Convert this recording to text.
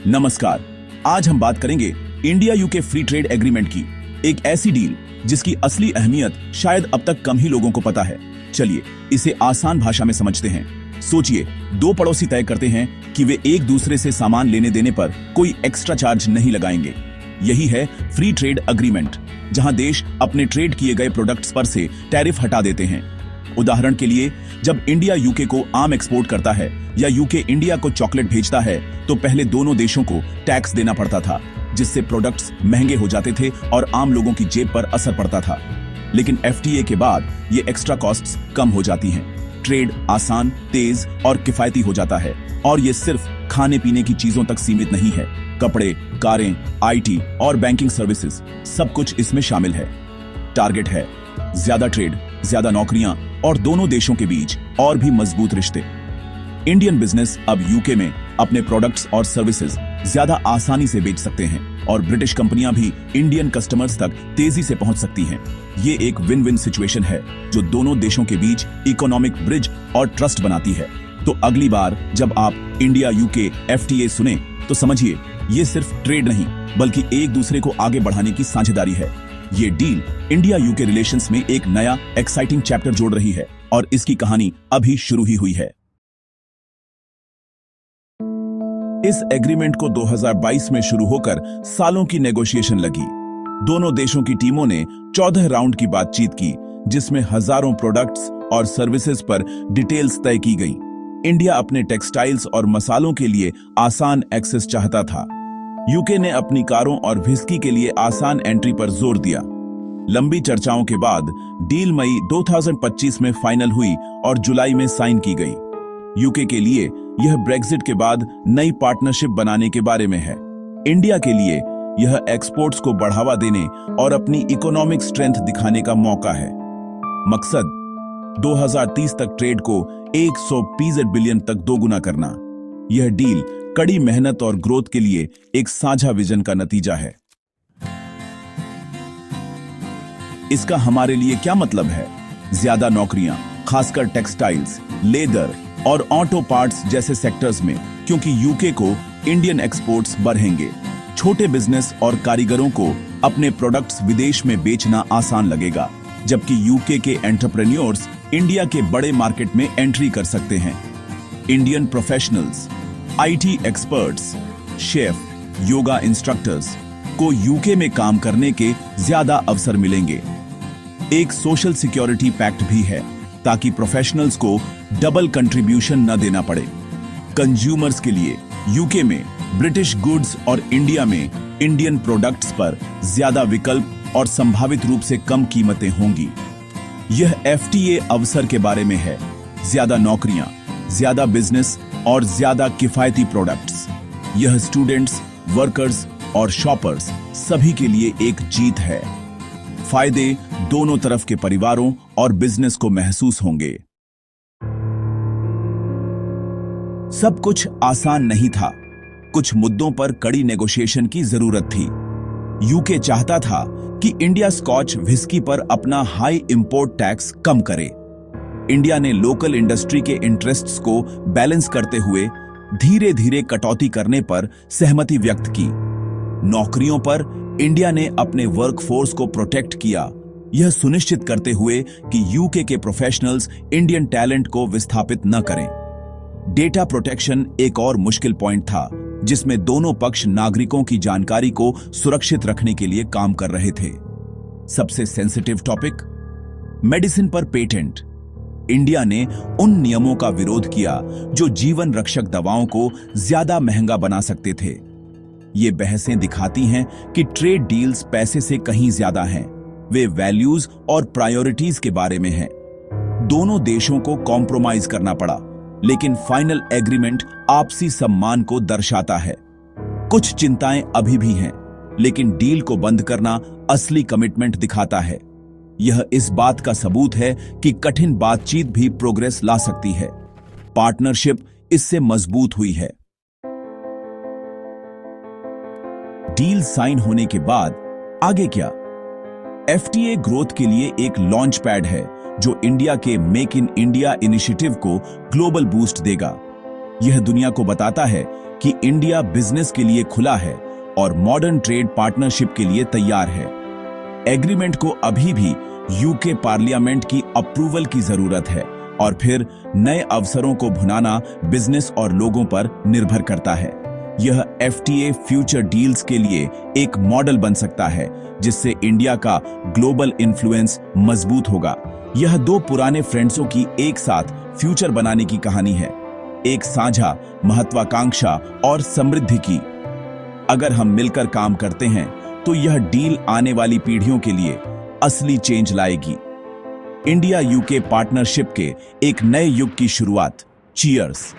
नमस्कार। आज हम बात करेंगे India UK free trade agreement की, एक ऐसी डील जिसकी असली अहमियत शायद अब तक कम ही लोगों को पता है। चलिए इसे आसान भाषा में समझते हैं। सोचिए, दो पड़ोसी तय करते हैं कि वे एक दूसरे से सामान लेने देने पर कोई एक्स्ट्रा चार्ज नहीं लगाएंगे। यही है फ्री ट्रेड एग्रीमेंट, जहां देश अपने ट्रेड किए गए प्रोडक्ट्स पर से टैरिफ हटा देते हैं। उदाहरण के लिए, जब इंडिया यूके को आम एक्सपोर्ट करता है या यूके इंडिया को चॉकलेट भेजता है, तो पहले दोनों देशों को टैक्स देना पड़ता था, जिससे प्रोडक्ट्स महंगे हो जाते थे और आम लोगों की जेब पर असर पड़ता था। लेकिन एफटीए के बाद ये एक्स्ट्रा कॉस्ट्स कम हो जाती हैं। ट्रेड आसान, तेज और किफायती हो जाता है। और ये सिर्फ खाने पीने की चीजों तक सीमित नहीं है। कपड़े, कारें, आईटी और बैंकिंग सर्विसेज, सब कुछ इसमें शामिल है। टारगेट है ज्यादा ट्रेड, ज्यादा नौकरियां और दोनों देशों के बीच और भी मजबूत रिश्ते। इंडियन बिजनेस अब यूके में अपने प्रोडक्ट्स और सर्विसेज ज्यादा आसानी से बेच सकते हैं और ब्रिटिश कंपनियां भी इंडियन कस्टमर्स तक तेजी से पहुंच सकती हैं। ये एक विन विन सिचुएशन है जो दोनों देशों के बीच इकोनॉमिक ब्रिज और ट्रस्ट बनाती है। तो अगली बार जब आप इंडिया यूके एफटीए सुने तो समझिए, ये सिर्फ ट्रेड नहीं बल्कि एक दूसरे को आगे बढ़ाने की साझेदारी है। ये डील इंडिया यूके रिलेशंस में एक नया एक्साइटिंग चैप्टर जोड़ रही है और इसकी कहानी अभी शुरू ही हुई है। इस एग्रीमेंट को 2022 में शुरू होकर सालों की नेगोशिएशन लगी। दोनों देशों की टीमों ने 14 राउंड की बातचीत की, जिसमें हजारों प्रोडक्ट्स और सर्विसेज पर डिटेल्स तय की गई। इंडिया अपने टेक्सटाइल्स और मसालों के लिए आसान एक्सेस चाहता था। यूके ने अपनी कारों और व्हिस्की के लिए आसान एंट्री पर जोर दिया। लंबी चर्चाओं के बाद डील मई 2025 में फाइनल हुई और जुलाई में साइन की गई। यूके के लिए यह ब्रेक्जिट के बाद नई पार्टनरशिप बनाने के बारे में है। इंडिया के लिए यह एक्सपोर्ट्स को बढ़ावा देने और अपनी इकोनॉमिक स्ट्रेंथ दिखाने का मौका है। मकसद 2030 तक ट्रेड को 100 बिलियन तक दोगुना करना। यह डील कड़ी मेहनत और ग्रोथ के लिए एक साझा विजन का नतीजा है। इसका हमारे लिए क्या मतलब है? ज्यादा नौकरियां, खासकर टेक्सटाइल्स, लेदर और ऑटो पार्ट्स जैसे सेक्टर्स में, क्योंकि यूके को इंडियन एक्सपोर्ट्स बढ़ेंगे। छोटे बिजनेस और कारीगरों को अपने प्रोडक्ट्स विदेश में बेचना आसान लगेगा, जबकि यूके के एंटरप्रेन्योर्स इंडिया के बड़े मार्केट में एंट्री कर सकते हैं। Indian professionals, IT experts, chef, yoga instructors को यूके में काम करने के ज्यादा अवसर मिलेंगे। एक सोशल सिक्योरिटी पैक्ट भी है ताकि प्रोफेशनल्स को डबल कंट्रीब्यूशन न देना पड़े। कंज्यूमर्स के लिए यूके में ब्रिटिश गुड्स और इंडिया में इंडियन प्रोडक्ट्स पर ज्यादा विकल्प और संभावित रूप से कम कीमतें होंगी। यह एफटीए अवसर के बारे में है। ज्यादा नौकरियां, ज्यादा बिजनेस और ज्यादा किफायती प्रोडक्ट्स। यह स्टूडेंट्स, वर्कर्स और शॉपर्स सभी के लिए एक जीत है। फायदे दोनों तरफ के परिवारों और बिजनेस को महसूस होंगे। सब कुछ आसान नहीं था। कुछ मुद्दों पर कड़ी नेगोशिएशन की जरूरत थी। यूके चाहता था कि इंडिया स्कॉच व्हिस्की पर अपना हाई इंपोर्ट टैक्स कम करे। इंडिया ने लोकल इंडस्ट्री के इंटरेस्ट्स को बैलेंस करते हुए धीरे धीरे कटौती करने पर सहमति व्यक्त की। नौकरियों पर इंडिया ने अपने वर्कफोर्स को प्रोटेक्ट किया, यह सुनिश्चित करते हुए कि यूके के प्रोफेशनल्स इंडियन टैलेंट को विस्थापित न करें। डेटा प्रोटेक्शन एक और मुश्किल पॉइंट था, जिसमें दोनों पक्ष नागरिकों की जानकारी को सुरक्षित रखने के लिए काम कर रहे थे। सबसे सेंसिटिव टॉपिक, मेडिसिन पर पेटेंट। इंडिया ने उन नियमों का विरोध किया जो जीवन रक्षक दवाओं को ज्यादा महंगा बना सकते थे। ये बहसें दिखाती हैं कि ट्रेड डील्स पैसे से कहीं ज्यादा हैं। वे वैल्यूज और प्रायोरिटीज के बारे में हैं। दोनों देशों को कॉम्प्रोमाइज करना पड़ा, लेकिन फाइनल एग्रीमेंट आपसी सम्मान को दर्शाता है। कुछ चिंताएं अभी भी हैं, लेकिन डील को बंद करना असली कमिटमेंट दिखाता है। यह इस बात का सबूत है कि कठिन बातचीत भी प्रोग्रेस ला सकती है। पार्टनरशिप इससे मजबूत हुई है। डील साइन होने के बाद आगे क्या? एफटीए ग्रोथ के लिए एक लॉन्च पैड है जो इंडिया के मेक इन इंडिया इनिशिएटिव को ग्लोबल बूस्ट देगा। यह दुनिया को बताता है कि इंडिया बिजनेस के लिए खुला है और मॉडर्न ट्रेड पार्टनरशिप के लिए तैयार है। एग्रीमेंट को अभी भी यूके पार्लियामेंट की अप्रूवल की जरूरत है और फिर नए अवसरों को भुनाना बिजनेस और लोगों पर निर्भर करता है। यह एफटीए फ्यूचर डील्स के लिए एक मॉडल बन सकता है जिससे इंडिया का ग्लोबल इन्फ्लुएंस मजबूत होगा। यह दो पुराने फ्रेंड्सों की एक साथ फ्यूचर बनाने की कहानी है, एक साझा महत्वाकांक्षा और समृद्धि की। अगर हम मिलकर काम करते हैं तो यह डील आने वाली पीढ़ियों के लिए असली चेंज लाएगी। इंडिया यूके पार्टनरशिप के एक नए युग की शुरुआत। चीयर्स।